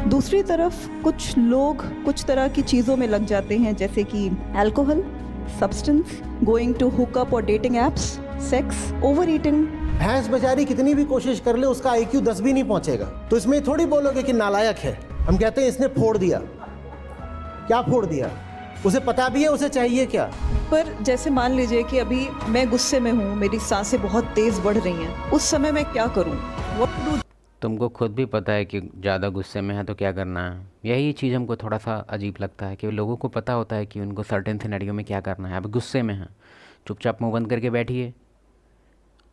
दूसरी तरफ कुछ लोग कुछ तरह की चीज़ों में लग जाते हैं, जैसे कि alcohol, substance, going to hookup और dating apps, sex, over eating. भैंस बेचारी कितनी भी कोशिश कर ले उसका IQ 10 भी नहीं पहुंचेगा, तो इसमें थोड़ी बोलोगे कि नालायक है। हम कहते हैं इसने फोड़ दिया। क्या फोड़ दिया? उसे पता भी है उसे चाहिए क्या। पर जैसे मान लीजिए कि अभी मैं गुस्से में हूँ, मेरी सांसें बहुत तेज़ बढ़ रही हैं, उस समय मैं क्या करूँ? What to do? तुमको खुद भी पता है कि ज़्यादा गुस्से में है तो क्या करना है। यही चीज़ हमको थोड़ा सा अजीब लगता है कि लोगों को पता होता है कि उनको सर्टेन सिनेरियो में क्या करना है। अब गुस्से में हैं, चुपचाप मुंह बंद करके बैठिए।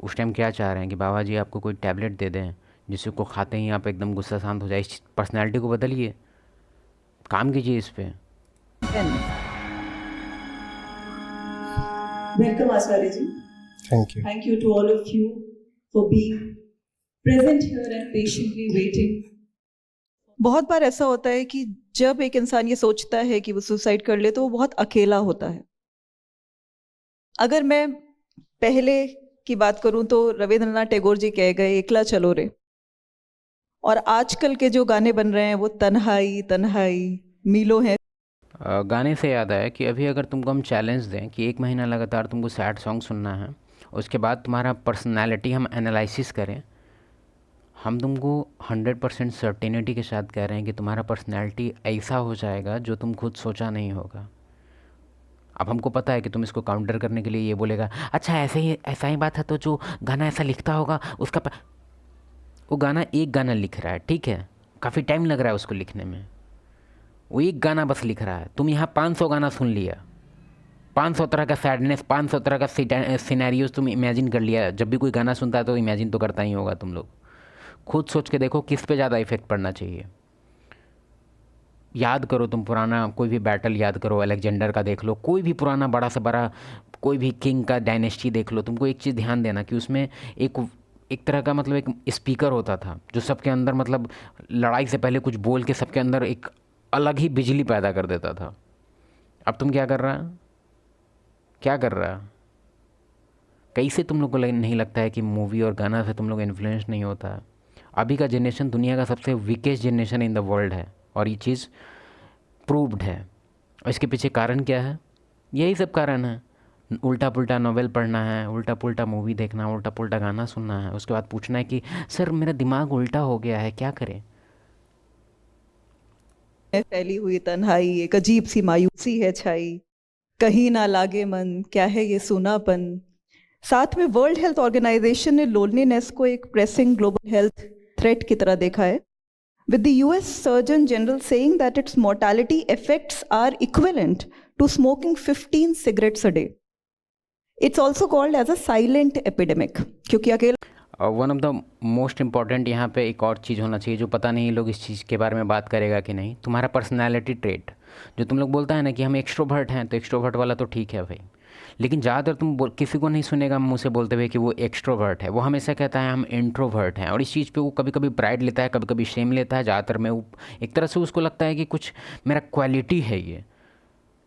उस टाइम क्या चाह रहे हैं कि बाबा जी आपको कोई टैबलेट दे दें जिसको को खाते ही आप एकदम गुस्सा शांत हो जाए। इस पर्सनैलिटी को बदलिए, काम कीजिए इस पर। Welcome, Acharya ji. Thank you. Thank you to all of you for being present here and patiently waiting. बहुत बार ऐसा होता है कि जब एक इंसान ये सोचता है कि वो सुसाइड कर ले तो वो बहुत अकेला होता है। अगर मैं पहले की बात करूं तो रविंद्रनाथ टैगोर जी कह गए, एकला चलो रे। और आजकल के जो गाने बन रहे हैं वो तन्हाई तन्हाई मीलों है। गाने से याद आया कि अभी अगर तुमको हम चैलेंज दें कि 1 महीना लगातार तुमको सैड सॉन्ग सुनना है, उसके बाद तुम्हारा पर्सनालिटी हम एनालिसिस करें, हम तुमको 100% सर्टेनिटी के साथ कह रहे हैं कि तुम्हारा पर्सनालिटी ऐसा हो जाएगा जो तुम खुद सोचा नहीं होगा। अब हमको पता है कि तुम इसको काउंटर करने के लिए ये बोलेगा, अच्छा ऐसा ही बात है तो जो गाना ऐसा लिखता होगा उसका वो गाना एक गाना लिख रहा है, ठीक है, काफ़ी टाइम लग रहा है उसको लिखने में, वो एक गाना बस लिख रहा है। तुम यहाँ 500 गाना सुन लिया, 500 तरह का सैडनेस, 500 तरह का सिनेरियोज तुम इमेजिन कर लिया। जब भी कोई गाना सुनता है तो इमेजिन तो करता ही होगा तुम लोग। खुद सोच के देखो किस पे ज़्यादा इफेक्ट पड़ना चाहिए। याद करो, तुम पुराना कोई भी बैटल याद करो, अलेक्जेंडर का देख लो, कोई भी पुराना बड़ा से बड़ा कोई भी किंग का डायनेस्टी देख लो। तुमको एक चीज़ ध्यान देना कि उसमें एक तरह का मतलब एक स्पीकर होता था जो सबके अंदर मतलब लड़ाई से पहले कुछ बोल के सबके अंदर एक अलग ही बिजली पैदा कर देता था। अब तुम क्या कर रहा है, क्या कर रहा है? कैसे तुम लोग को नहीं लगता है कि मूवी और गाना से तुम लोग इन्फ्लुएंस नहीं होता है? अभी का जनरेशन दुनिया का सबसे weakest generation in the world है और ये चीज़ प्रूव्ड है। और इसके पीछे कारण क्या है? यही सब कारण है। उल्टा पुल्टा नॉवेल पढ़ना है, उल्टा पुल्टा मूवी देखना, उल्टा पुल्टा गाना सुनना है, उसके बाद पूछना है कि सर मेरा दिमाग उल्टा हो गया है, क्या करें? फैली हुई तन्हाई, एक अजीब सी मायूसी है छाई, कहीं ना लागे मन, क्या है ये सूनापन। साथ में वर्ल्ड हेल्थ ऑर्गेनाइजेशन ने लोनलीनेस को एक प्रेसिंग ग्लोबल हेल्थ थ्रेट की तरह देखा है, with the US Surgeon General saying that its mortality effects are equivalent to smoking 15 cigarettes a day. It's also called as a silent epidemic, क्योंकि अकेला one of the most important यहाँ पे एक और चीज़ होना चाहिए जो पता नहीं लोग इस चीज़ के बारे में बात करेगा कि नहीं, तुम्हारा पर्सनैलिटी ट्रेट। जो तुम लोग बोलता है ना कि हम एक्सट्रोवर्ट हैं, तो एक्सट्रोवर्ट वाला तो ठीक है भाई, लेकिन ज़्यादातर तुम किसी को नहीं सुनेगा मुँह से बोलते हुए कि वो एक्सट्रोवर्ट है। वो हमेशा कहता है हम इंट्रोवर्ट हैं, और इस चीज़ पे वो कभी कभी प्राइड लेता है, कभी कभी शेम लेता है। ज़्यादातर में वो एक तरह से उसको लगता है कि कुछ मेरा क्वालिटी है, ये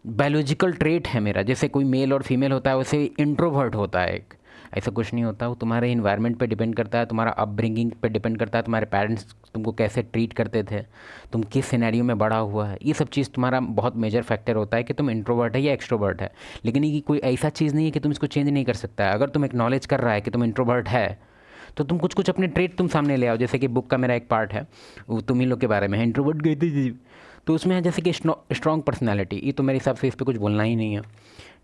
बायोलॉजिकल ट्रेट है मेरा। जैसे कोई मेल और फीमेल होता है वैसे इंट्रोवर्ट होता है एक, ऐसा कुछ नहीं होता। वो तुम्हारे इन्वायरमेंट पे डिपेंड करता है, तुम्हारा अपब्रिंगिंग पे डिपेंड करता है, तुम्हारे पेरेंट्स तुमको कैसे ट्रीट करते थे, तुम किस सिनेरियो में बड़ा हुआ है, ये सब चीज़ तुम्हारा बहुत मेजर फैक्टर होता है कि तुम इंट्रोवर्ट है या एक्सट्रोवर्ट है। लेकिन ये कोई ऐसा चीज़ नहीं है कि तुम इसको चेंज नहीं कर सकता है। अगर तुम एक्नॉलेज कर रहा है कि तुम इंट्रोवर्ट है तो तुम कुछ कुछ अपने ट्रेट तुम सामने ले आओ। जैसे कि बुक का मेरा एक पार्ट है, वो तुम ही लोग के बारे में है, इंट्रोवर्ट गए थे, तो उसमें है जैसे कि स्ट्रॉन्ग पर्सनैलिटी। ये तो मेरे हिसाब से इस पर कुछ बोलना ही नहीं है।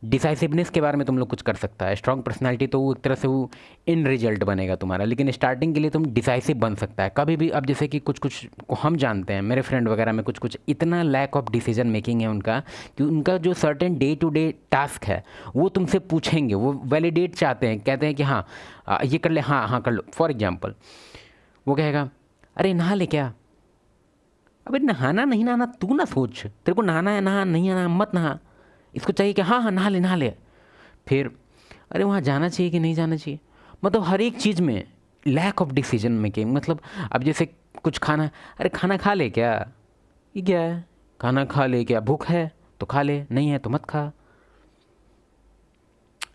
डिसाइसिवनेस के बारे में तुम लोग कुछ कर सकता है। स्ट्रॉन्ग पर्सनैलिटी तो वो एक तरह से वो इन रिजल्ट बनेगा तुम्हारा, लेकिन स्टार्टिंग के लिए तुम डिसाइसिव बन सकता है कभी भी। अब जैसे कि कुछ कुछ को हम जानते हैं, मेरे फ्रेंड वगैरह में कुछ कुछ इतना लैक ऑफ डिसीजन मेकिंग है उनका कि उनका जो certain day to day task है वो तुमसे पूछेंगे, वो वैलिडेट चाहते हैं, कहते हैं कि हाँ ये कर ले, हाँ हाँ कर लो। फॉर एग्जाम्पल वो कहेगा अरे नहा ले क्या, अबे नहाना नहीं नहाना तू ना सोच, तेरे को नहाना है नहा, नहीं नहाना मत नहा। इसको चाहिए कि हाँ हाँ नहा ले नहा ले। फिर अरे वहाँ जाना चाहिए कि नहीं जाना चाहिए, मतलब हर एक चीज़ में लैक ऑफ डिसीजन मेकिंग। मतलब अब जैसे कुछ खाना, अरे खाना खा ले क्या, ये क्या है, खाना खा ले क्या, भूख है तो खा ले, नहीं है तो मत खा।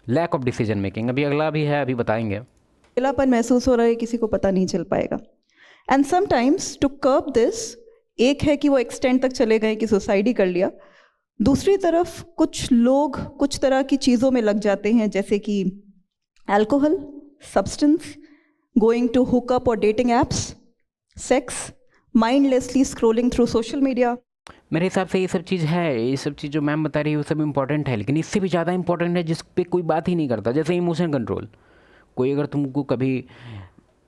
Lack of decision making. अभी अगला भी है, अभी बताएंगे। अकेलापन महसूस हो रहा है, किसी को पता नहीं चल पाएगा। And sometimes to curb this एक है कि वो एक्सटेंड तक चले गए कि सुसाइड ही कर लिया, दूसरी तरफ कुछ लोग कुछ तरह की चीज़ों में लग जाते हैं, जैसे कि alcohol, substance, going to hookup और dating apps, sex, mindlessly scrolling through social media. मेरे हिसाब से ये सब चीज़ है, ये सब चीज़ जो मैम बता रही है वो सब इंपॉर्टेंट है, लेकिन इससे भी ज़्यादा इंपॉर्टेंट है जिस पे कोई बात ही नहीं करता, जैसे इमोशन कंट्रोल। कोई अगर तुमको कभी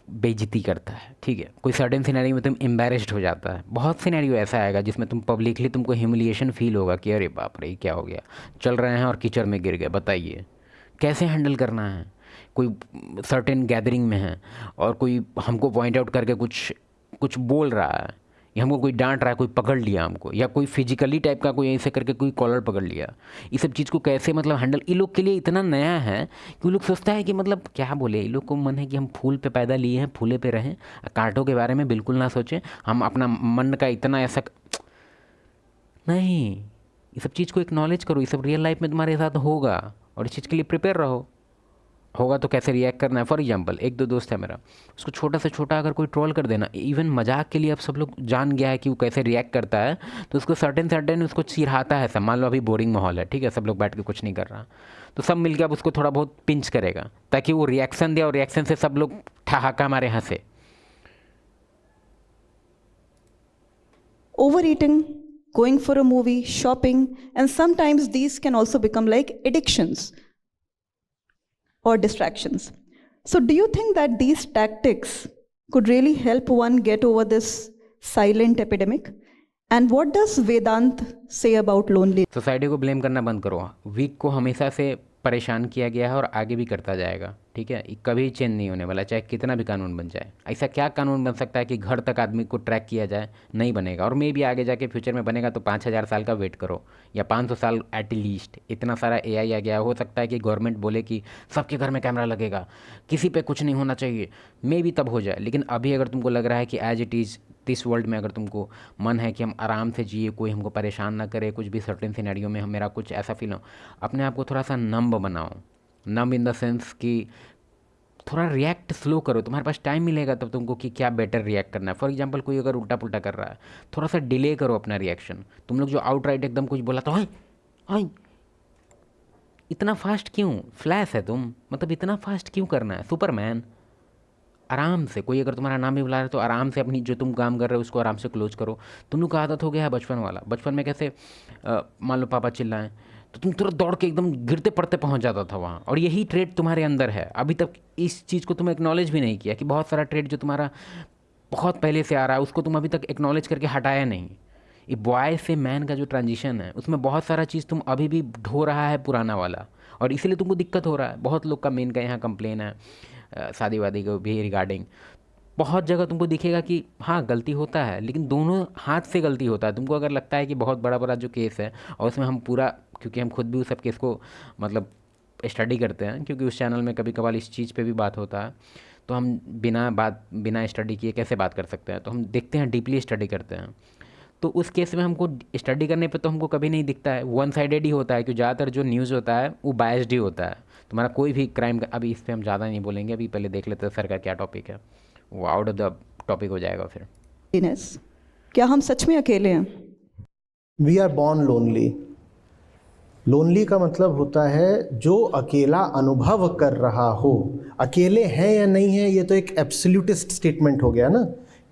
बेइज्जती करता है, ठीक है, कोई सर्टेन सिनेरियो में तुम एम्बैरेस्ड हो जाता है, बहुत सिनेरियो ऐसा आएगा जिसमें तुम पब्लिकली तुमको ह्यूमिलिएशन फील होगा कि अरे बाप रे ये क्या हो गया, चल रहे हैं और कीचड़ में गिर गए, बताइए कैसे हैंडल करना है। कोई सर्टेन गैदरिंग में है और कोई हमको पॉइंट आउट करके कुछ कुछ बोल रहा है, या हमको कोई डांट रहा है, कोई पकड़ लिया हमको, या कोई फिजिकली टाइप का कोई ऐसे करके कोई कॉलर पकड़ लिया, ये सब चीज़ को कैसे मतलब हैंडल, ये लोग के लिए इतना नया है कि वो लोग सोचता है कि मतलब क्या बोले, ये लोग को मन है कि हम फूल पे पैदा लिए हैं, फूले पे रहें, कांटों के बारे में बिल्कुल ना सोचें, हम अपना मन का इतना ऐसा नहीं। ये सब चीज़ को एक्नॉलेज करो, ये सब रियल लाइफ में तुम्हारे साथ होगा और इस चीज़ के लिए प्रिपेयर रहो। होगा तो कैसे रिएक्ट करना है। फॉर एग्जांपल एक दो दोस्त है मेरा, उसको छोटा से छोटा अगर कोई ट्रोल कर देना, इवन मजाक के लिए अब सब लोग जान गया है कि वो कैसे रिएक्ट करता है, तो उसको सर्टेन उसको चिढ़ाता है सब। मान लो अभी बोरिंग माहौल है, ठीक है, सब लोग बैठ के कुछ नहीं कर रहा, तो सब मिलकर अब उसको थोड़ा बहुत पिंच करेगा ताकि वो रिएक्शन दे और रिएक्शन से सब लोग ठहाका मारे, हंसे। Overeating, going for a movie, shopping, and sometimes these can also become like addictions or distractions. So, do you think that these tactics could really help one get over this silent epidemic? And what does Vedant say about loneliness? Society को blame करना बंद करो। Week को हमेशा से परेशान किया गया है और आगे भी करता जाएगा, ठीक है, कभी चेंज नहीं होने वाला, चाहे कितना भी कानून बन जाए। ऐसा क्या कानून बन सकता है कि घर तक आदमी को ट्रैक किया जाए? नहीं बनेगा। और मे भी आगे जाके फ्यूचर में बनेगा तो 5000 साल का वेट करो, या 500 साल एट लीस्ट। इतना सारा एआई आ गया, हो सकता है कि गवर्नमेंट बोले कि सबके घर में कैमरा लगेगा, किसी पे कुछ नहीं होना चाहिए, मे भी तब हो जाए। लेकिन अभी अगर तुमको लग रहा है कि as it is this world में अगर तुमको मन है कि हम आराम से जिए, कोई हमको परेशान ना करे, कुछ भी सर्टेन सिनेरियो में हम मेरा कुछ ऐसा फील हो, अपने आप को थोड़ा सा नम्ब बनाओ। नम्ब इन द सेंस कि थोड़ा रिएक्ट स्लो करो। तुम्हारे पास टाइम मिलेगा तब तुमको कि क्या बेटर रिएक्ट करना है। फॉर एग्जांपल कोई अगर उल्टा पुल्टा कर रहा है, थोड़ा सा डिले करो अपना रिएक्शन। तुम लोग जो आउटराइट एकदम कुछ बोला तो हाय इतना फास्ट क्यों, फ्लैश है तुम, मतलब इतना फास्ट क्यों करना है, सुपरमैन। आराम से, कोई अगर तुम्हारा नाम भी बुला रहा है तो आराम से अपनी जो तुम काम कर रहे हो उसको आराम से क्लोज करो। तुम लोग का आदत हो गया है बचपन वाला। बचपन में कैसे मान लो पापा चिल्लाएं तो तुम तुरंत दौड़ के एकदम गिरते पड़ते पहुंच जाता था वहाँ, और यही ट्रेड तुम्हारे अंदर है। अभी तक इस चीज़ को तुम एक्नॉलेज भी नहीं किया कि बहुत सारा ट्रेड जो तुम्हारा बहुत पहले से आ रहा है उसको तुम अभी तक एक्नॉलेज करके हटाया नहीं। ये बॉय से मैन का जो ट्रांजिशन है उसमें बहुत सारा चीज़ तुम अभी भी ढो रहा है पुराना वाला, और इसीलिए तुमको दिक्कत हो रहा है। बहुत लोग का मेन का यहाँ कंप्लेन है शादी वादी को भी रिगार्डिंग। बहुत जगह तुमको दिखेगा कि हाँ गलती होता है, लेकिन दोनों हाथ से गलती होता है। तुमको अगर लगता है कि बहुत बड़ा बड़ा जो केस है और उसमें हम पूरा, क्योंकि हम खुद भी उस सब केस को मतलब स्टडी करते हैं, क्योंकि उस चैनल में कभी कभार इस चीज़ पे भी बात होता है, तो हम बिना स्टडी किए कैसे बात कर सकते हैं। तो हम देखते हैं, डीपली स्टडी करते हैं। तो उस केस में हमको स्टडी करने पे तो हमको कभी नहीं दिखता है, वन साइडेड ही होता है, क्योंकि ज़्यादातर जो न्यूज़ होता है वो बायस्ड ही होता है। तुम्हारा कोई भी क्राइम, अभी इस पर हम ज़्यादा नहीं बोलेंगे, अभी पहले देख लेते हैं सर का क्या टॉपिक है, वो आउट ऑफ द टॉपिक हो जाएगा फिर। Loneliness. क्या हम सच में अकेले हैं? We are born lonely. Lonely का मतलब होता है जो अकेला अनुभव कर रहा हो। अकेले हैं या नहीं है ये तो एक एब्सोल्यूटिस्ट स्टेटमेंट हो गया ना,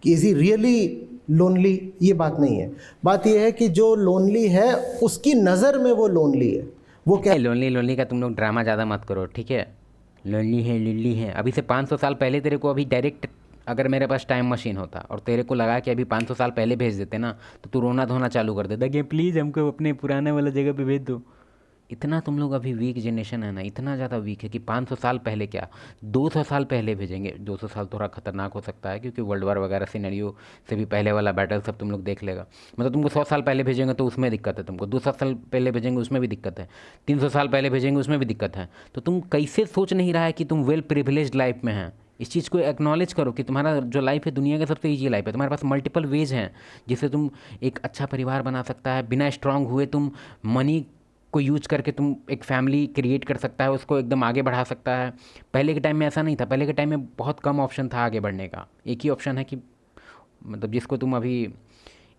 कि इज ही रियली लोनली, ये बात नहीं है। बात ये है कि जो लोनली है उसकी नज़र में वो लोनली है। वो क्या लोनली का तुम लोग ड्रामा ज़्यादा मत करो, ठीक है। लोनली है अभी से 500 साल पहले तेरे को, अभी डायरेक्ट अगर मेरे पास टाइम मशीन होता और तेरे को लगा कि अभी 500 साल पहले भेज देते ना, तो तू रोना धोना चालू कर देता कि प्लीज़ हमको अपने पुराने वाला जगह पे भेज दो। इतना तुम लोग अभी वीक जनरेशन है ना, इतना ज़्यादा वीक है कि 500 साल पहले क्या 200 साल पहले भेजेंगे। 200 साल थोड़ा खतरनाक हो सकता है, क्योंकि वर्ल्ड वार वगैरह सिनेरियो से भी पहले वाला बैटल सब तुम लोग देख लेगा। मतलब तुमको 100 साल पहले भेजेंगे तो उसमें दिक्कत है, तुमको 200 साल पहले भेजेंगे उसमें भी दिक्कत है, 300 साल पहले भेजेंगे उसमें भी दिक्कत है। तो तुम कैसे सोच नहीं रहा है कि तुम वेल प्रिविलेज्ड लाइफ में हैं। इस चीज़ को एक्नॉलेज करो कि तुम्हारा जो लाइफ है दुनिया का सबसे ईजी लाइफ है। तुम्हारे पास मल्टीपल वेज हैं जिससे तुम एक अच्छा परिवार बना सकता है। बिना स्ट्रांग हुए तुम मनी को यूज करके तुम एक फैमिली क्रिएट कर सकता है, उसको एकदम आगे बढ़ा सकता है। पहले के टाइम में ऐसा नहीं था। पहले के टाइम में बहुत कम ऑप्शन था आगे बढ़ने का। एक ही ऑप्शन है कि मतलब जिसको तुम अभी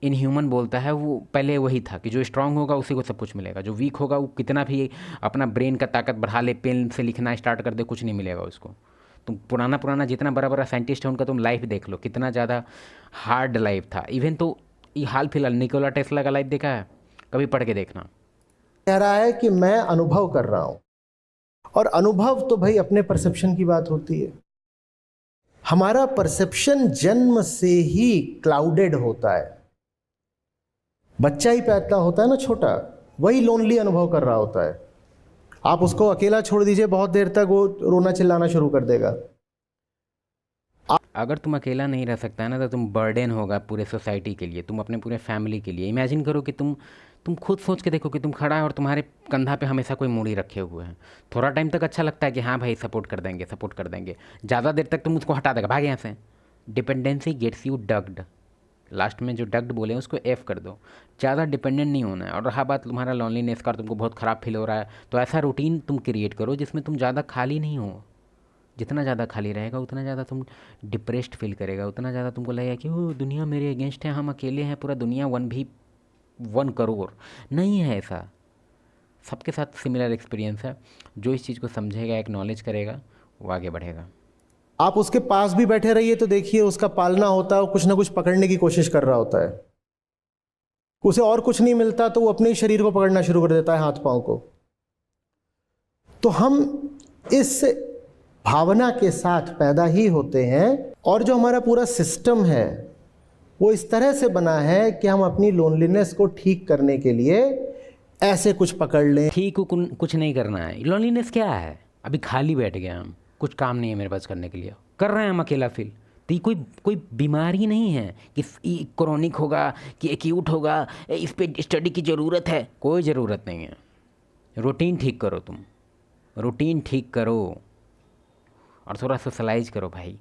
इनह्यूमन बोलता है वो पहले वही था कि जो स्ट्रांग होगा उसी को सब कुछ मिलेगा, जो वीक होगा वो कितना भी अपना ब्रेन का ताकत बढ़ा ले, पेन से लिखना स्टार्ट कर दे, कुछ नहीं मिलेगा उसको। तुम पुराना पुराना जितना बड़ा बड़ा साइंटिस्ट है उनका तुम लाइफ देख लो, कितना ज़्यादा हार्ड लाइफ था। इवन तो ये हाल फिलहाल निकोला टेस्ला का लाइफ देखा है, कभी पढ़ के देखना। कह रहा है कि मैं अनुभव कर रहा हूं, और अनुभव तो भाई अपने परसेप्शन की बात होती है। हमारा परसेप्शन जन्म से ही क्लाउडेड होता है। बच्चा ही पैदा होता है ना छोटा, वही लोनली अनुभव कर रहा होता है। आप उसको अकेला छोड़ दीजिए, बहुत देर तक वो रोना चिल्लाना शुरू कर देगा। अगर तुम अकेला नहीं रह सकता है ना, तो तुम बर्डन होगा पूरे सोसाइटी के लिए, तुम अपने पूरे फैमिली के लिए। इमेजिन करो कि तुम खुद सोच के देखो कि तुम खड़ा है और तुम्हारे कंधा पे हमेशा कोई मूड़ी रखे हुए हैं। थोड़ा टाइम तक अच्छा लगता है कि हाँ भाई सपोर्ट कर देंगे, सपोर्ट कर देंगे। ज़्यादा देर तक तुम उसको हटा देगा, भाग यहाँ से। Dependency gets you drugged. लास्ट में जो डग्ड बोले उसको एफ कर दो। ज़्यादा डिपेंडेंट नहीं होना है। और रहा बात तुम्हारा लॉनलीनेस का, तुमको बहुत ख़राब फील हो रहा है, तो ऐसा रूटीन तुम क्रिएट करो जिसमें तुम ज़्यादा खाली नहीं हो। जितना ज़्यादा खाली रहेगा उतना ज़्यादा तुम डिप्रेस्ड फील करेगा, उतना ज़्यादा तुमको लगेगा कि वो दुनिया मेरे अगेंस्ट है, हम अकेले हैं, पूरा दुनिया 1 करोड़ नहीं है। ऐसा सबके साथ सिमिलर एक्सपीरियंस है। जो इस चीज़ को समझेगा, एक्नॉलेज करेगा, वो आगे बढ़ेगा। आप उसके पास भी बैठे रहिए तो देखिए उसका पालना होता है, वो कुछ ना कुछ पकड़ने की कोशिश कर रहा होता है। उसे और कुछ नहीं मिलता तो वो अपने ही शरीर को पकड़ना शुरू कर देता है, हाथ पांव को। तो हम इस भावना के साथ पैदा ही होते हैं, और जो हमारा पूरा सिस्टम है वो इस तरह से बना है कि हम अपनी लोनलीनेस को ठीक करने के लिए ऐसे कुछ पकड़ लें। ठीक कुछ नहीं करना है। लॉनलीनेस क्या है? अभी खाली बैठ गए हम, कुछ काम नहीं है मेरे पास करने के लिए, कर रहे हैं हम अकेला फील। तो ये कोई बीमारी नहीं है कि क्रोनिक होगा कि एक्यूट होगा, इस पे स्टडी की ज़रूरत है। कोई ज़रूरत नहीं है। रूटीन ठीक करो, तुम रूटीन ठीक करो और थोड़ा सोशलाइज करो भाई।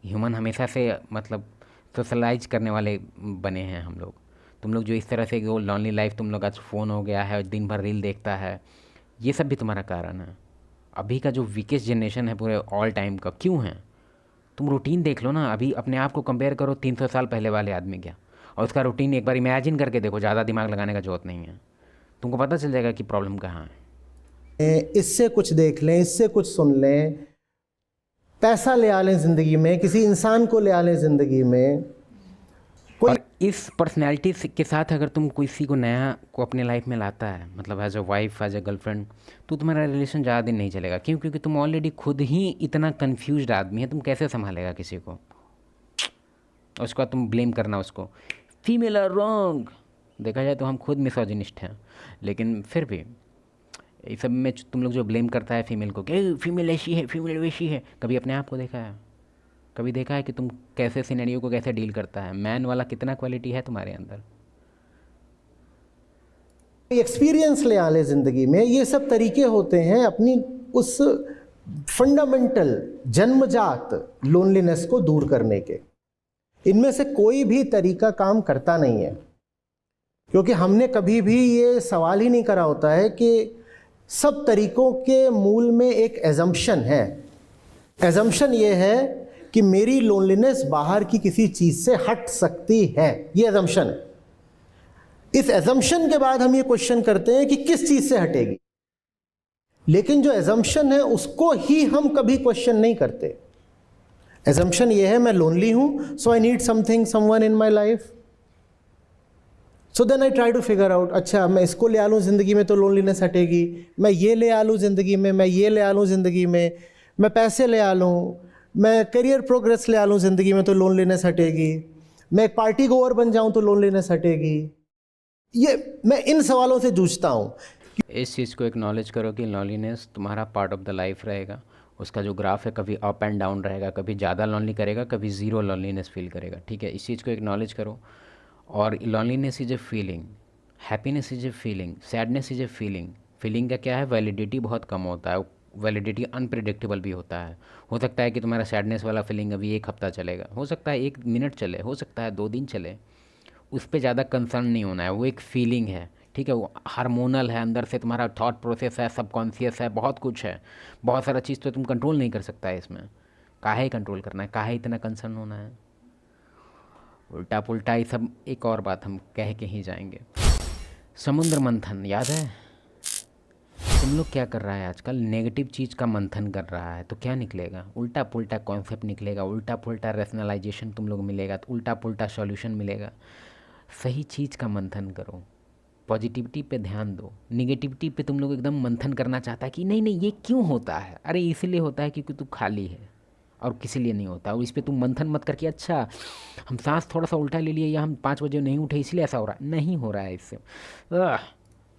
ह्यूमन हमेशा से मतलब सोशलाइज करने वाले बने हैं हम लोग। तुम लोग जो इस तरह से वो लॉनली लाइफ, तुम लोग आज फ़ोन हो गया है, दिन भर रील देखता है, ये सब भी तुम्हारा कारण है। अभी का जो वीकेस्ट जनरेशन है पूरे ऑल टाइम का, क्यों है? तुम रूटीन देख लो ना। अभी अपने आप को कंपेयर करो 300 साल पहले वाले आदमी क्या, और उसका रूटीन एक बार इमेजिन करके देखो। ज़्यादा दिमाग लगाने का ज़रूरत नहीं है, तुमको पता चल जाएगा कि प्रॉब्लम कहाँ है। इससे कुछ देख लें, इससे कुछ सुन लें, पैसा ले आ लें ज़िंदगी में, किसी इंसान को ले आ लें ज़िंदगी में। और इस पर्सनैलिटी के साथ अगर तुम किसी को नया को अपने लाइफ में लाता है, मतलब as a wife, as a girlfriend, तो तुम्हारा रिलेशन ज़्यादा दिन नहीं चलेगा। क्यों? क्योंकि तुम ऑलरेडी खुद ही इतना कन्फ्यूज्ड आदमी है, तुम कैसे संभालेगा किसी को? उसके बाद तुम ब्लेम करना उसको, फीमेल आर रॉन्ग। देखा जाए तो हम खुद मिसोजिनिस्ट हैं, लेकिन फिर भी इस सब में तुम लोग जो ब्लेम करता है फीमेल को कि फीमेल ऐसी है, फीमेल वैसी है, कभी अपने आप को देखा है? कभी देखा है कि तुम कैसे सिनेरियो को कैसे डील करता है? मैन वाला कितना क्वालिटी है तुम्हारे अंदर? एक्सपीरियंस ले आ ले ज़िंदगी में। ये सब तरीके होते हैं अपनी उस फंडामेंटल जन्मजात लोनलीनेस को दूर करने के। इनमें से कोई भी तरीका काम करता नहीं है, क्योंकि हमने कभी भी ये सवाल ही नहीं करा होता है कि सब तरीकों के मूल में एक एजम्पशन है। एजम्पशन ये है कि मेरी लोनलीनेस बाहर की किसी चीज़ से हट सकती है, ये एजम्पशन है। इस एजम्पशन के बाद हम ये क्वेश्चन करते हैं कि किस चीज़ से हटेगी, लेकिन जो एजम्पशन है उसको ही हम कभी क्वेश्चन नहीं करते। एजम्पशन ये है मैं लोनली हूँ, so I need something, someone in my life, so then I try to figure out, अच्छा मैं इसको ले आ लूँ ज़िंदगी में तो लोनलीनेस हटेगी, मैं ये ले आ लूँ ज़िंदगी में, मैं ये ले आ लूँ ज़िंदगी में, मैं पैसे ले आ लूँ, मैं करियर प्रोग्रेस ले आ लूँ ज़िंदगी में तो लोनलीनेस हटेगी, मैं एक पार्टी गोअर बन जाऊँ तो लोनलीनेस हटेगी। ये मैं इन सवालों से जूझता हूँ। इस चीज़ को एक्नॉलेज करो कि लॉनलीनेस तुम्हारा पार्ट ऑफ द लाइफ रहेगा। उसका जो ग्राफ है कभी अप एंड डाउन रहेगा, कभी ज़्यादा लॉनली करेगा, कभी ज़ीरो लॉनलीनेस फील करेगा। ठीक है, इस चीज़ को एक्नॉलेज करो। और loneliness is a feeling, happiness is a feeling, sadness is a feeling. Feeling का क्या है, वैलिडिटी बहुत कम होता है, वैलिडिटी अनप्रिडिक्टेबल भी होता है। हो सकता है कि तुम्हारा सैडनेस वाला फीलिंग अभी 1 हफ्ता चलेगा, हो सकता है 1 मिनट चले, हो सकता है 2 दिन चले। उस पर ज़्यादा कंसर्न नहीं होना है, वो एक फीलिंग है। ठीक है, वो हार्मोनल है, अंदर से तुम्हारा थॉट प्रोसेस है, सबकॉन्शियस है, बहुत कुछ है, बहुत सारा चीज़ तो तुम कंट्रोल नहीं कर सकता है इसमें। काहे कंट्रोल करना है, काहे इतना कंसर्न होना है? उल्टा पुल्टा ये सब एक और बात हम कह के ही जाएंगे। समुद्र मंथन याद है? तुम लोग क्या कर रहा है आजकल, नेगेटिव चीज़ का मंथन कर रहा है तो क्या निकलेगा? उल्टा पुल्टा कॉन्सेप्ट निकलेगा, उल्टा पुल्टा रैशनलाइजेशन तुम लोग मिलेगा, तो उल्टा पुल्टा सॉल्यूशन मिलेगा। सही चीज़ का मंथन करो, पॉजिटिविटी पे ध्यान दो। निगेटिविटी पे तुम लोग एकदम मंथन करना चाहता है कि नहीं नहीं ये क्यों होता है, अरे इसलिए होता है क्योंकि तू खाली है और किसी लिए नहीं होता। और इस पे तुम मंथन मत करके अच्छा हम सांस थोड़ा सा उल्टा ले लिए या हम 5 बजे नहीं उठे इसलिए ऐसा हो रहा है, नहीं हो रहा है इससे।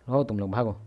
हो तुम लोग भागो।